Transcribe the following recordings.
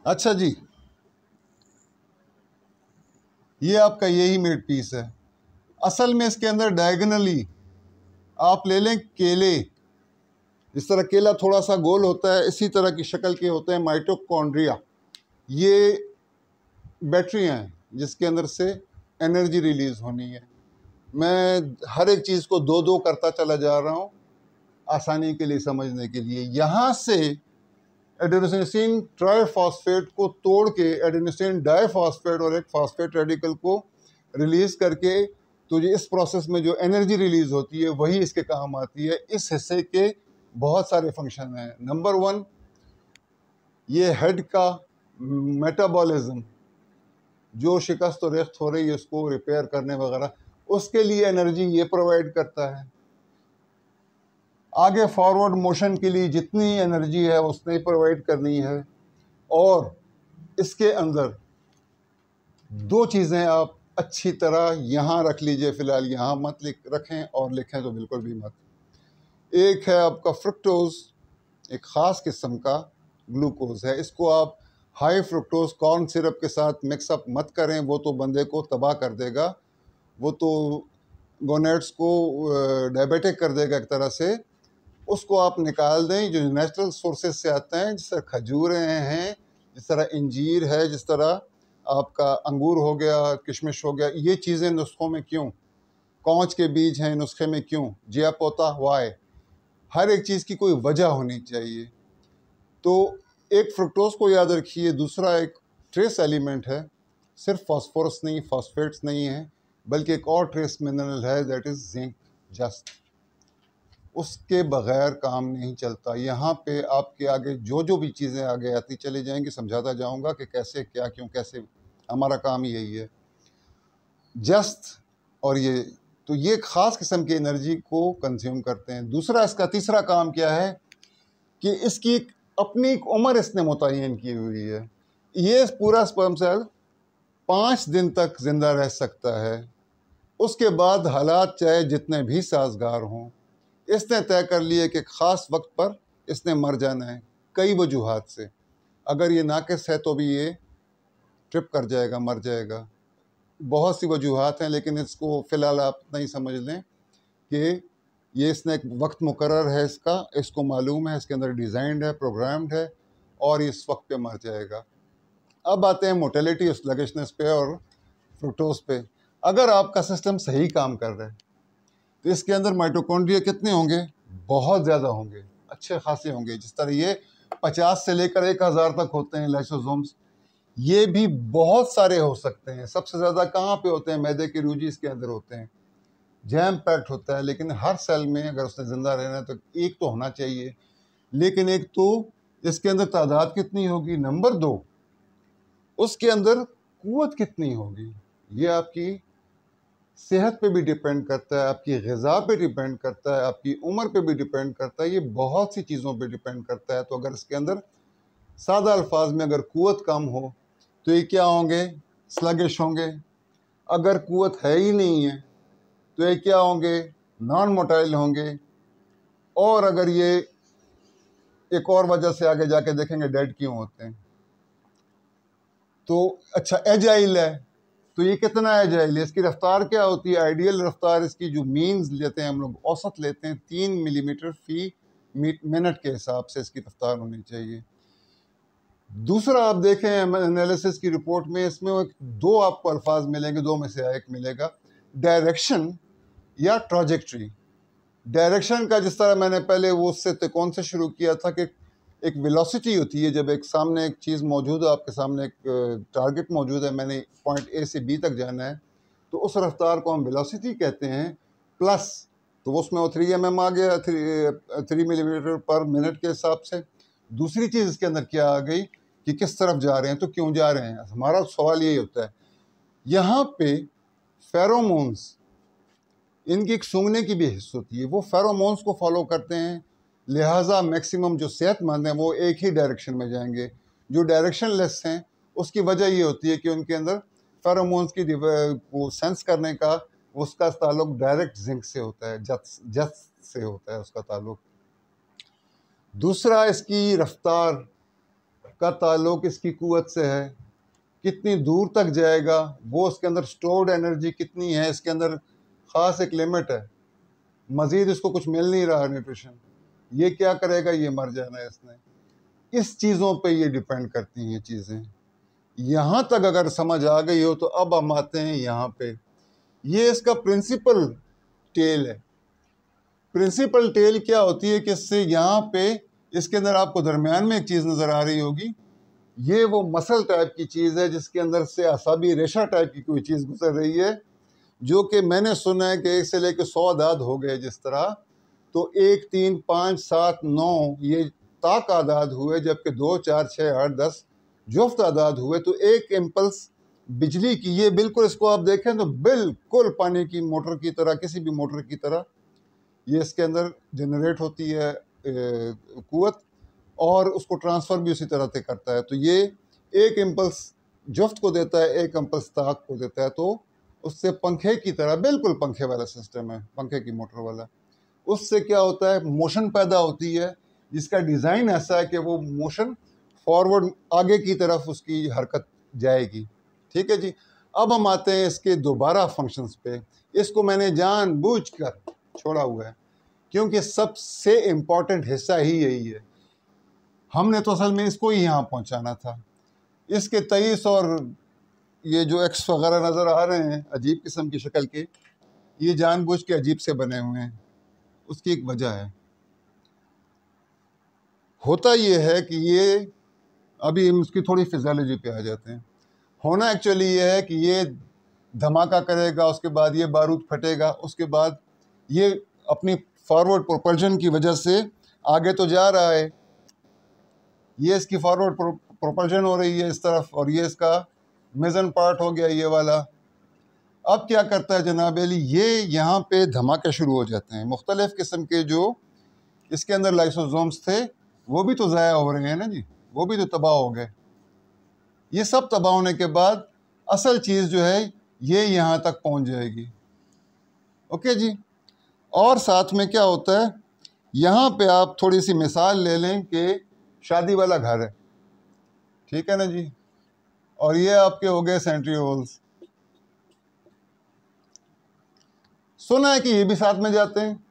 अच्छा जी, ये आपका यही मिड पीस है। असल में इसके अंदर डायगोनली आप ले लें केले, जिस तरह केला थोड़ा सा गोल होता है इसी तरह की शक्ल के होते हैं माइटोकॉन्ड्रिया। ये बैटरियां हैं जिसके अंदर से एनर्जी रिलीज होनी है। मैं हर एक चीज़ को दो दो करता चला जा रहा हूँ आसानी के लिए समझने के लिए। यहाँ से एडेनोसिन ट्राइफॉस्फेट को तोड़ के एडेनोसिन डाइफॉस्फेट और एक फॉस्फेट रेडिकल को रिलीज करके, तो ये इस प्रोसेस में जो एनर्जी रिलीज होती है वही इसके काम आती है। इस हिस्से के बहुत सारे फंक्शन हैं। नंबर 1, ये हेड का मेटाबॉलिज्म, जो शिकस्त और रेख्त हो रही है उसको रिपेयर करने वगैरह, उसके लिए एनर्जी ये प्रोवाइड करता है। आगे फॉरवर्ड मोशन के लिए जितनी एनर्जी है उसने प्रोवाइड करनी है। और इसके अंदर दो चीज़ें आप अच्छी तरह यहाँ रख लीजिए, फ़िलहाल यहाँ मत रखें, और लिखें तो बिल्कुल भी मत। एक है आपका फ्रुक्टोज, एक ख़ास किस्म का ग्लूकोज है। इसको आप हाई फ्रुक्टोज कॉर्न सिरप के साथ मिक्सअप मत करें, वो तो बंदे को तबाह कर देगा, वो तो गोनेट्स को डायबिटिक कर देगा एक तरह से। उसको आप निकाल दें, जो नेचुरल सोर्सेज से आते हैं, जिस तरह खजूरें हैं, जिस तरह इंजीर है, जिस तरह आपका अंगूर हो गया, किशमिश हो गया। ये चीज़ें नुस्खों में क्यों? कौच के बीज हैं नुस्खे में क्यों? जिया पोता वाई, हर एक चीज़ की कोई वजह होनी चाहिए। तो एक फ्रुक्टोज को याद रखिए। दूसरा एक ट्रेस एलिमेंट है, सिर्फ फास्फोरस नहीं, फॉस्फेट्स नहीं है, बल्कि एक और ट्रेस मिनरल है, दैट इज़ जिंक। जस्ट उसके बग़ैर काम नहीं चलता। यहाँ पे आपके आगे जो जो भी चीज़ें आगे आती चली जाएंगी, समझाता जाऊँगा कि कैसे, क्या, क्यों, कैसे। हमारा काम यही है, जस्ट। और ये तो ये ख़ास किस्म की एनर्जी को कंज्यूम करते हैं। दूसरा, इसका तीसरा काम क्या है कि इसकी एक अपनी एक उम्र इसने मुतय्यन की हुई है। ये पूरा स्पर्म सेल 5 दिन तक ज़िंदा रह सकता है, उसके बाद हालात चाहे जितने भी साजगार हों, इसने तय कर लिया कि ख़ास वक्त पर इसने मर जाना है, कई वजूहात से। अगर ये नाक़िस है तो भी ये ट्रिप कर जाएगा, मर जाएगा। बहुत सी वजूहात हैं, लेकिन इसको फ़िलहाल आप नहीं समझ लें कि ये इसने एक वक्त मुकर्रर है इसका, इसको मालूम है, इसके अंदर डिज़ाइंड है, प्रोग्राम्ड है, और इस वक्त पे मर जाएगा। अब आते हैं मोटेलिटी, स्लगिशनेस पे और फ्रुक्टोज पे। अगर आपका सिस्टम सही काम कर रहा है तो इसके अंदर माइटोकॉन्ड्रिया कितने होंगे? बहुत ज़्यादा होंगे, अच्छे खासे होंगे। जिस तरह ये 50 से लेकर 1000 तक होते हैं लाइसोसोम्स, ये भी बहुत सारे हो सकते हैं। सबसे ज़्यादा कहाँ पे होते हैं? मैदे के रूजीज के अंदर होते हैं, जैम पैक्ड होता है। लेकिन हर सेल में अगर उसने ज़िंदा रहना है तो एक तो होना चाहिए, लेकिन एक तो इसके अंदर तादाद कितनी होगी। नंबर 2, उसके अंदर कुव्वत कितनी होगी। ये आपकी सेहत पे भी डिपेंड करता है, आपकी ग़िज़ा पे डिपेंड करता है, आपकी उम्र पे भी डिपेंड करता है, ये बहुत सी चीज़ों पे डिपेंड करता है। तो अगर इसके अंदर सादा अल्फाज में अगर कुव्वत कम हो तो ये क्या होंगे? स्लगिश होंगे। अगर कुव्वत है ही नहीं है तो ये क्या होंगे? नॉन मोटाइल होंगे। और अगर ये एक और वजह से आगे जाके देखेंगे डेड क्यों होते हैं। तो अच्छा, एजाइल है, तो ये कितना एजाइल है? इसकी रफ्तार क्या होती है? आइडियल रफ्तार इसकी जो मीन्स लेते हैं हम लोग, औसत लेते हैं, 3 मिलीमीटर फी मिनट के हिसाब से इसकी रफ्तार होनी चाहिए। दूसरा, आप देखें एनालिसिस की रिपोर्ट में, इसमें दो आपको अल्फाज मिलेंगे, दो में से एक मिलेगा, डायरेक्शन या ट्रॉजेक्ट्री। डायरेक्शन का जिस तरह मैंने पहले वो उससे त्रिकोण से शुरू किया था कि एक वेलोसिटी होती है, जब एक सामने एक चीज़ मौजूद है, आपके सामने एक टारगेट मौजूद है, मैंने पॉइंट ए से बी तक जाना है, तो उस रफ्तार को हम वेलोसिटी कहते हैं। प्लस तो वो उसमें वो 3 mm आ गया, 3 मिलीमीटर पर मिनट के हिसाब से। दूसरी चीज़ इसके अंदर क्या आ गई कि किस तरफ जा रहे हैं, तो क्यों जा रहे हैं। हमारा सवाल यही होता है। यहाँ पे फेरोमोन्स, इनकी एक सूंघने की भी हिस्स होती है, वो फेरोमोन्स को फॉलो करते हैं। लिहाजा मैक्सिमम जो सेहतमंद हैं वो एक ही डायरेक्शन में जाएंगे। जो डायरेक्शन लेस हैं उसकी वजह ये होती है कि उनके अंदर फेरोमोन्स की वो सेंस करने का, उसका ताल्लुक डायरेक्ट जिंक से होता है, जथ से होता है उसका ताल्लुक। दूसरा, इसकी रफ्तार का ताल्लुक इसकी कुव्वत से है, कितनी दूर तक जाएगा, वो उसके अंदर स्टोर्ड एनर्जी कितनी है, इसके अंदर ख़ास एक लिमिट है, मज़ीद इसको कुछ मिल नहीं रहा न्यूट्रिशन, ये क्या करेगा, ये मर जाना है इसने। इस चीज़ों पे ये डिपेंड करती हैं चीज़ें। यहाँ तक अगर समझ आ गई हो तो अब हम आते हैं यहाँ पे, ये इसका प्रिंसिपल टेल है। प्रिंसिपल टेल क्या होती है कि इससे यहाँ पे इसके अंदर आपको दरमियान में एक चीज़ नज़र आ रही होगी, ये वो मसल टाइप की चीज़ है जिसके अंदर से असाबी रेशा टाइप की कोई चीज़ गुजर रही है, जो कि मैंने सुना है कि 1 से लेकर 100 आदाद हो गए जिस तरह, तो 1, 3, 5, 7, 9 ये ताक आदाद हुए, जबकि 2, 4, 6, 8, 10 जुफ्त आदाद हुए। तो एक इम्पल्स बिजली की, ये बिल्कुल इसको आप देखें तो बिल्कुल पानी की मोटर की तरह, किसी भी मोटर की तरह ये इसके अंदर जनरेट होती है कुव्वत, और उसको ट्रांसफ़र भी उसी तरह से करता है। तो ये एक इम्पल्स जुफ्त को देता है, एक इम्पल्स ताक को देता है, तो उससे पंखे की तरह, बिल्कुल पंखे वाला सिस्टम है, पंखे की मोटर वाला। उससे क्या होता है, मोशन पैदा होती है, जिसका डिज़ाइन ऐसा है कि वो मोशन फॉरवर्ड आगे की तरफ उसकी हरकत जाएगी। ठीक है जी। अब हम आते हैं इसके दोबारा फंक्शंस पे। इसको मैंने जानबूझकर छोड़ा हुआ है क्योंकि सबसे इम्पॉर्टेंट हिस्सा ही यही है। हमने तो असल में इसको ही यहाँ पहुँचाना था। इसके 23 और ये जो एक्स वगैरह नज़र आ रहे हैं अजीब किस्म की शक्ल के, ये जानबूझ के अजीब से बने हुए हैं। उसकी एक वजह है। होता ये है कि ये, अभी हम उसकी थोड़ी फिजियोलॉजी पे आ जाते हैं। होना एक्चुअली ये है कि ये धमाका करेगा, उसके बाद ये बारूद फटेगा, उसके बाद ये अपनी फॉरवर्ड प्रोपल्शन की वजह से आगे तो जा रहा है, ये इसकी फॉरवर्ड प्रोपल्शन हो रही है इस तरफ, और ये इसका मेजन पार्ट हो गया ये वाला। अब क्या करता है जनाब अली, ये यहाँ पे धमाके शुरू हो जाते हैं। मुख्तलिफ़ किस्म के जो इसके अंदर लाइसोसोम्स थे वो भी तो ज़ाया हो रहे हैं ना जी, वो भी तो तबाह हो गए। ये सब तबाह होने के बाद असल चीज़ जो है ये यहाँ तक पहुँच जाएगी। ओके जी। और साथ में क्या होता है, यहाँ पे आप थोड़ी सी मिसाल ले लें कि शादी वाला घर है, ठीक है ना जी, और ये आपके हो गए सेंट्रीओल्स। सुना है कि ये भी साथ में जाते हैं।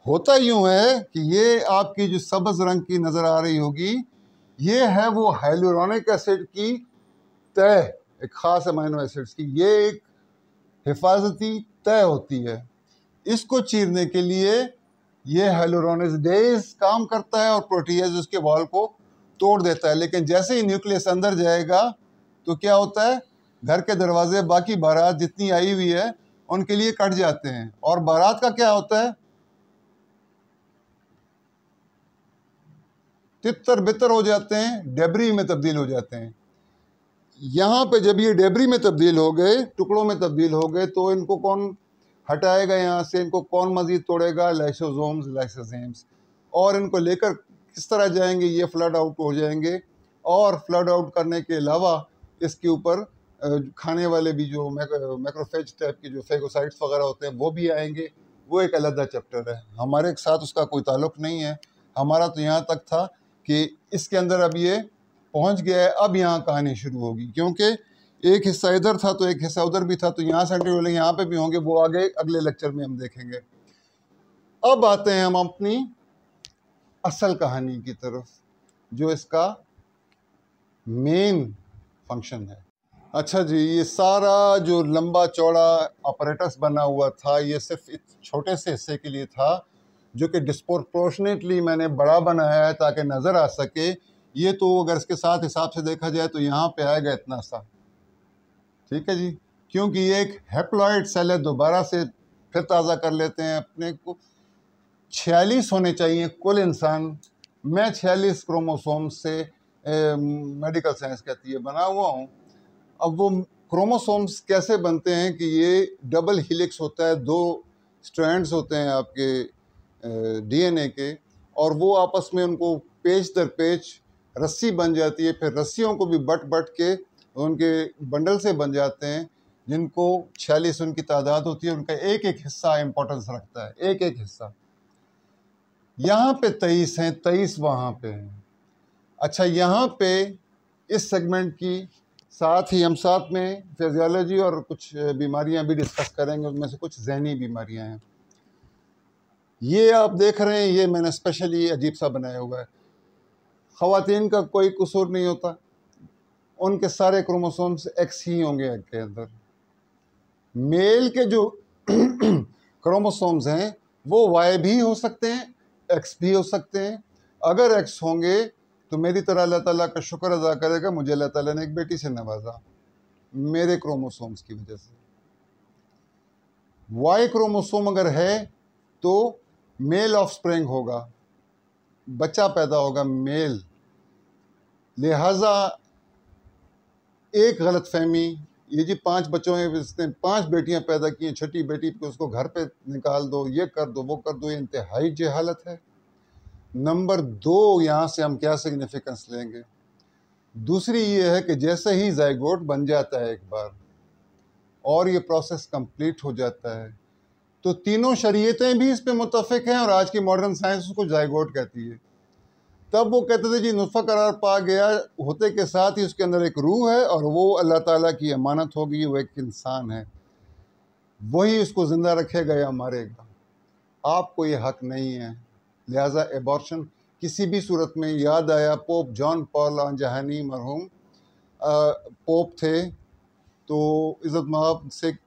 होता यूं है कि ये आपकी जो सब्ज़ रंग की नज़र आ रही होगी, ये है वो हाइलुरोनिक एसिड की तय, एक ख़ास अमीनो एसिड्स की ये एक हिफाजती तय होती है। इसको चीरने के लिए ये हाइलुरोनिडेज काम करता है और प्रोटीएज उसके वॉल को तोड़ देता है। लेकिन जैसे ही न्यूक्लियस अंदर जाएगा तो क्या होता है, घर के दरवाजे बाकी बारात जितनी आई हुई है उनके लिए कट जाते हैं, और बारात का क्या होता है, तितर बितर हो जाते हैं, डेबरी में तब्दील हो जाते हैं। यहाँ पे जब ये डेबरी में तब्दील हो गए, टुकड़ों में तब्दील हो गए, तो इनको कौन हटाएगा यहाँ से, इनको कौन मज़ीद तोड़ेगा, लाइसोसोम्स, लाइसोजेम्स। और इनको लेकर किस तरह जाएंगे, ये फ्लड आउट हो जाएंगे, और फ्लड आउट करने के अलावा इसके ऊपर खाने वाले भी जो मैक्रोफेज टाइप के जो फेगोसाइट्स वगैरह होते हैं वो भी आएंगे। वो एक अलग चैप्टर है, हमारे साथ उसका कोई ताल्लुक नहीं है। हमारा तो यहाँ तक था कि इसके अंदर अब ये पहुँच गया है, अब यहाँ कहानी शुरू होगी, क्योंकि एक हिस्सा इधर था तो एक हिस्सा उधर भी था, तो यहाँ सेंट्रीओल यहाँ पे भी होंगे, वो आगे अगले लेक्चर में हम देखेंगे। अब आते हैं हम अपनी असल कहानी की तरफ, जो इसका मेन फंक्शन है। अच्छा जी, ये सारा जो लंबा चौड़ा ऑपरेटस बना हुआ था, ये सिर्फ इस छोटे से हिस्से के लिए था, जो कि डिस्प्रोपोर्शनेटली मैंने बड़ा बनाया है ताकि नज़र आ सके। ये तो अगर इसके साथ हिसाब से देखा जाए तो यहाँ पे आएगा इतना सा, ठीक है जी, क्योंकि ये एक हैप्लॉइड सेल है। दोबारा से फिर ताज़ा कर लेते हैं अपने को। 46 होने चाहिए कुल इंसान। मैं 46 क्रोमोसोम से मेडिकल साइंस कहती है बना हुआ हूँ। अब वो क्रोमोसोम्स कैसे बनते हैं कि ये डबल हेलिक्स होता है, 2 स्ट्रैंड्स होते हैं आपके डीएनए के, और वो आपस में उनको पेच दर पेच रस्सी बन जाती है। फिर रस्सियों को भी बट बट के उनके बंडल से बन जाते हैं, जिनको 46 उनकी तादाद होती है। उनका एक एक हिस्सा इम्पोर्टेंस रखता है, एक एक हिस्सा। यहाँ पे 23 हैं, 23 वहाँ पे हैं। अच्छा, यहाँ पे इस सेगमेंट की साथ ही हम साथ में फिजियोलॉजी और कुछ बीमारियाँ भी डिस्कस करेंगे। उनमें से कुछ जहनी बीमारियाँ हैं। ये आप देख रहे हैं, ये मैंने स्पेशली अजीब सा बनाया हुआ है। ख़वातीन का कोई कसूर नहीं होता, उनके सारे क्रोमोसोम्स एक्स ही होंगे एग के अंदर। मेल के जो क्रोमोसोम्स हैं वो वाई भी हो सकते हैं, एक्स भी हो सकते हैं। अगर एक्स होंगे तो मेरी तरह अल्लाह ताला का शुक्र अदा करेगा, मुझे अल्लाह ताला ने एक बेटी से नवाजा मेरे क्रोमोसोम्स की वजह से। वाई क्रोमोसोम अगर है तो मेल ऑफस्प्रिंग होगा, बच्चा पैदा होगा मेल। लिहाजा एक गलत फहमी, ये जी 5 बच्चों में इसने 5 बेटियां पैदा की हैं, छठी बेटी पे उसको घर पे निकाल दो, ये कर दो, वो कर दो, ये इंतहाई जहालत है। नंबर 2, यहाँ से हम क्या सिग्निफिकेंस लेंगे? दूसरी ये है कि जैसे ही ज़ायगोट बन जाता है एक बार और ये प्रोसेस कंप्लीट हो जाता है तो तीनों शरीयतें भी इस पे मुत्तफिक हैं और आज की मॉडर्न साइंस उसको ज़ायगोट कहती है। तब वो कहते थे जी नुत्फ़ा करार पा गया, होते के साथ ही उसके अंदर एक रूह है और वो अल्लाह ताला की अमानत होगी, वो एक इंसान है, वही उसको ज़िंदा रखेगा या मारेगा। आपको ये हक़ नहीं है। लिहाजा एबॉर्शन किसी भी सूरत में, याद आया पोप जॉन पॉल आंजहानी मरहूम पोप थे, तो इज़्ज़त माब से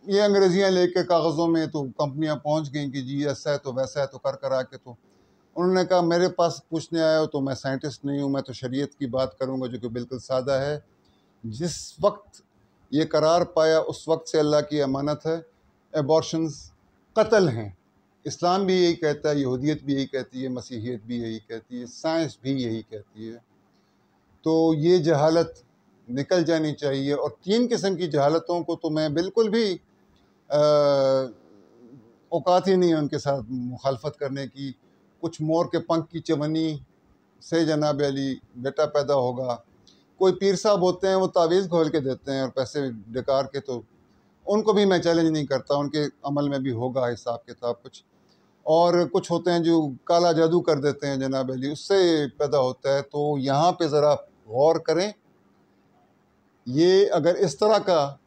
ये अंग्रेज़ियाँ लेके कागज़ों में तो कंपनियाँ पहुँच गई कि जी ऐसा है तो वैसा है, तो कर कर आके तो उन्होंने कहा मेरे पास पूछने आए हो तो मैं साइंटिस्ट नहीं हूँ, मैं तो शरीयत की बात करूँगा जो कि बिल्कुल सादा है। जिस वक्त ये करार पाया उस वक्त से अल्लाह की अमानत है, एबॉर्शंस कत्ल हैं। इस्लाम भी यही कहता है, यहूदियत भी यही कहती है, मसीहियत भी यही कहती है, साइंस भी यही कहती है। तो ये जहालत निकल जानी चाहिए। और 3 किस्म की जहालतों को तो मैं बिल्कुल भी औकात ही नहीं है उनके साथ मुखालफत करने की। कुछ मोर के पंख की चवन्नी से जनाब अली बेटा पैदा होगा। कोई पीर साहब होते हैं वो तावीज़ खोल के देते हैं और पैसे बेकार के, तो उनको भी मैं चैलेंज नहीं करता, उनके अमल में भी होगा हिसाब किताब कुछ। और कुछ होते हैं जो काला जादू कर देते हैं जनाब अली, उससे पैदा होता है। तो यहाँ पे ज़रा गौर करें। ये अगर इस तरह का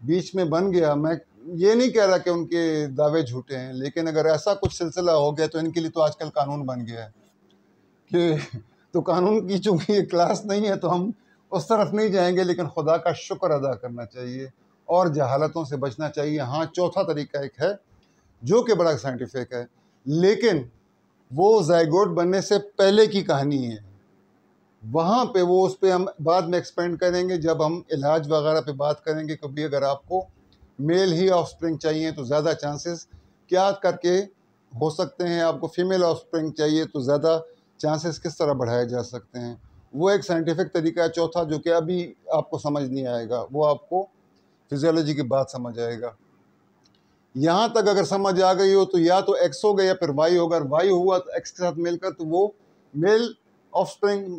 बीच में बन गया, मैं ये नहीं कह रहा कि उनके दावे झूठे हैं, लेकिन अगर ऐसा कुछ सिलसिला हो गया तो इनके लिए तो आजकल कानून बन गया है कि तो कानून की चूँकि ये क्लास नहीं है तो हम उस तरफ नहीं जाएंगे, लेकिन खुदा का शुक्र अदा करना चाहिए और जहालतों से बचना चाहिए। हाँ, चौथा तरीका एक है जो कि बड़ा साइंटिफिक है, लेकिन वो ज़ायगोट बनने से पहले की कहानी है। वहाँ पे वो उस पर हम बाद में एक्सपेंड करेंगे जब हम इलाज वगैरह पे बात करेंगे। कभी अगर आपको मेल ही ऑफस्प्रिंग चाहिए तो ज़्यादा चांसेस क्या करके हो सकते हैं, आपको फीमेल ऑफस्प्रिंग चाहिए तो ज़्यादा चांसेस किस तरह बढ़ाए जा सकते हैं, वो एक साइंटिफिक तरीका है चौथा, जो कि अभी आपको समझ नहीं आएगा, वो आपको फिजियोलॉजी की बात समझ आएगा। यहाँ तक अगर समझ आ गई हो तो या तो एक्स होगा या फिर वाई होगा। अगर वाई हुआ तो एक्स के साथ मिलकर तो वो मेल ऑफस्प्रिंग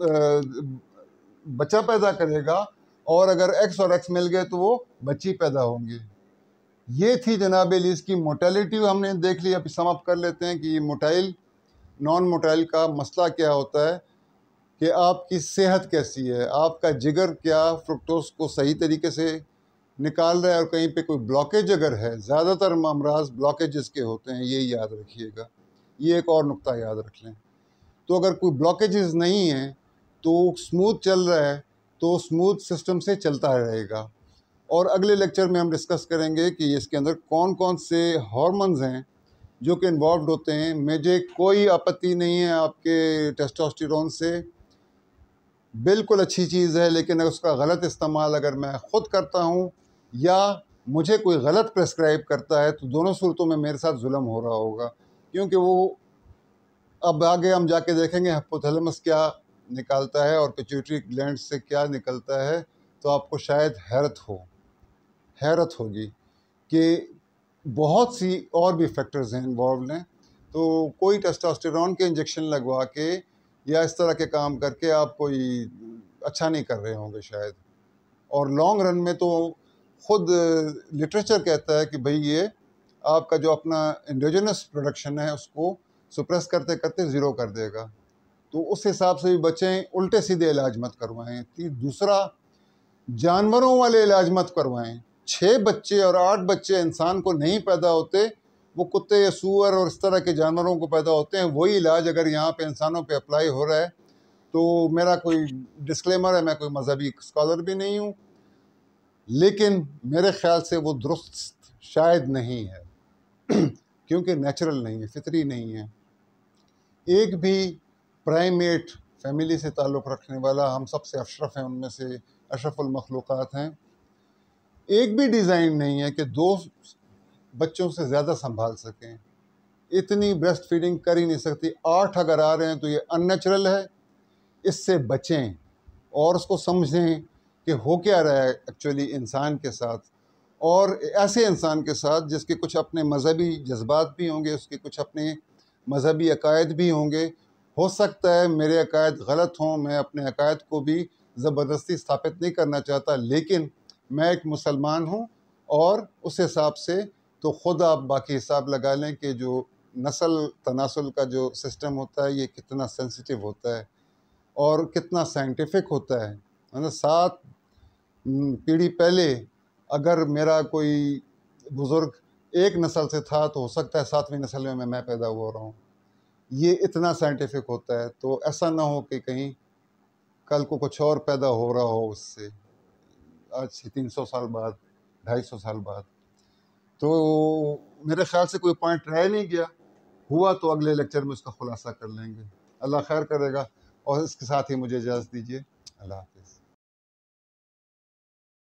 बच्चा पैदा करेगा, और अगर एक्स और एक्स मिल गए तो वो बच्ची पैदा होंगी। ये थी जनाब अली इसकी मोटेलिटी, हमने देख ली। अब समाप्त कर लेते हैं कि ये मोटाइल नॉन मोटाइल का मसला क्या होता है, कि आपकी सेहत कैसी है, आपका जिगर क्या फ्रुक्टोज को सही तरीके से निकाल रहा है, और कहीं पे कोई ब्लॉकेज अगर है, ज़्यादातर अमराज ब्लॉकेजेस के होते हैं, ये याद रखिएगा। ये एक और नुक्ता याद रख लें। तो अगर कोई ब्लॉकेजेस नहीं है तो स्मूथ चल रहा है तो स्मूथ सिस्टम से चलता रहेगा। और अगले लेक्चर में हम डिस्कस करेंगे कि इसके अंदर कौन कौन से हार्मोन्स हैं जो कि इन्वॉल्व होते हैं। मुझे कोई आपत्ति नहीं है आपके टेस्टोस्टेरोन से, बिल्कुल अच्छी चीज़ है, लेकिन उसका गलत इस्तेमाल अगर मैं ख़ुद करता हूँ या मुझे कोई गलत प्रेस्क्राइब करता है तो दोनों सूरतों में मेरे साथ जुल्म हो रहा होगा। क्योंकि वो अब आगे हम जाके देखेंगे हाइपोथैलेमस क्या निकालता है और पिट्यूटरी ग्लैंड से क्या निकलता है, तो आपको शायद हैरत होगी कि बहुत सी और भी फैक्टर्स हैं इन्वॉल्व हैं। तो कोई टेस्टोस्टेरोन के इंजेक्शन लगवा के या इस तरह के काम करके आप कोई अच्छा नहीं कर रहे होंगे शायद। और लॉन्ग रन में तो खुद लिटरेचर कहता है कि भाई ये आपका जो अपना इंडोजेनस प्रोडक्शन है उसको सुप्रेस करते करते ज़ीरो कर देगा। तो उस हिसाब से भी बचें, उल्टे सीधे इलाज मत करवाएं। दूसरा, जानवरों वाले इलाज मत करवाएं। 6 बच्चे और 8 बच्चे इंसान को नहीं पैदा होते, वो कुत्ते या सूअर और इस तरह के जानवरों को पैदा होते हैं। वही इलाज अगर यहाँ पे इंसानों पे अप्लाई हो रहा है, तो मेरा कोई डिस्क्लेमर है, मैं कोई मजहबी स्कॉलर भी नहीं हूँ, लेकिन मेरे ख्याल से वो दुरुस्त शायद नहीं है क्योंकि नेचुरल नहीं है, फितरी नहीं है। एक भी प्राइमेट फैमिली से ताल्लुक़ रखने वाला, हम सबसे अशरफ हैं, उनमें से अशरफुल मखलूक़ात हैं, एक भी डिज़ाइन नहीं है कि 2 बच्चों से ज़्यादा संभाल सकें। इतनी ब्रेस्ट फीडिंग कर ही नहीं सकती। 8 अगर आ रहे हैं तो ये अननेचुरल है, इससे बचें और उसको समझें कि हो क्या रहा है एक्चुअली इंसान के साथ, और ऐसे इंसान के साथ जिसके कुछ अपने मज़हबी जज्बात भी होंगे, उसके कुछ अपने मज़हबी अकायद भी होंगे। हो सकता है मेरे अकायद गलत हों, मैं अपने अकायद को भी ज़बरदस्ती स्थापित नहीं करना चाहता, लेकिन मैं एक मुसलमान हूँ और उस हिसाब से तो ख़ुद आप बाकी हिसाब लगा लें कि जो नस्ल तनासुल का जो सिस्टम होता है ये कितना सेंसिटिव होता है और कितना साइंटिफिक होता है। मतलब 7 पीढ़ी पहले अगर मेरा कोई बुज़ुर्ग एक नस्ल से था तो हो सकता है 7वीं नस्ल में मैं पैदा हो रहा हूँ। ये इतना साइंटिफिक होता है, तो ऐसा ना हो कि कहीं कल को कुछ और पैदा हो रहा हो उससे, आज से 300 साल बाद, 250 साल बाद। तो मेरे ख्याल से कोई पॉइंट रह नहीं गया, हुआ तो अगले लेक्चर में उसका खुलासा कर लेंगे। अल्लाह खैर करेगा, और इसके साथ ही मुझे इजाज़त दीजिए। अल्लाह हाफ़िज़।